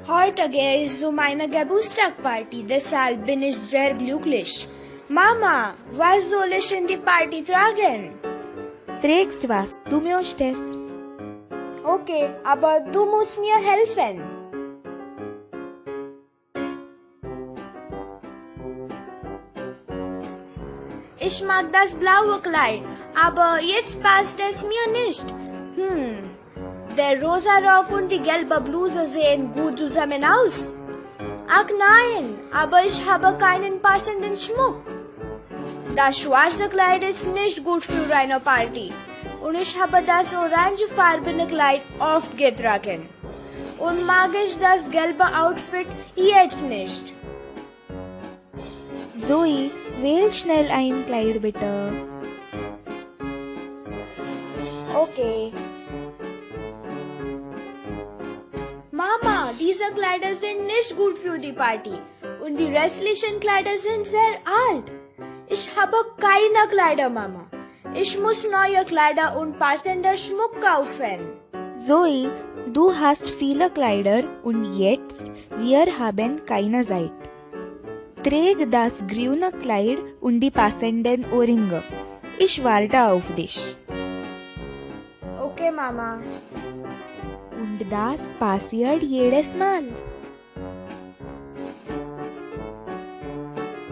Heutzutage ist so meine Geburtstagsparty, deshalb bin ich sehr glücklich. Mama, was soll ich in die Party tragen? Trägst was, du möchtest. Okay, aber du musst mir helfen. Ich mag das blaue Kleid, aber jetzt passt es mir nicht. Der rosa Rock und die gelbe Bluse sehen gut zusammen aus. Ach nein, aber ich habe keinen passenden Schmuck. Das schwarze Kleid ist nicht gut für eine Party. Und ich habe das orangefarbene Kleid oft getragen. Und mag ich das gelbe Outfit jetzt nicht. Zoe, wähl schnell ein Kleid bitte. Okay. Mama, diese Kleider sind nicht gut für die Party. Und die restlichen Kleider sind sehr alt. Ich habe keine Kleider, Mama. Ich muss neue Kleider und passender Schmuck kaufen. Zoe, du hast viele Kleider und jetzt, wir haben keine Zeit. Träg das grüne Kleid und die passenden Ohrringe. Ich warte auf dich. Okay, Mama. Und das passiert jedes Mal.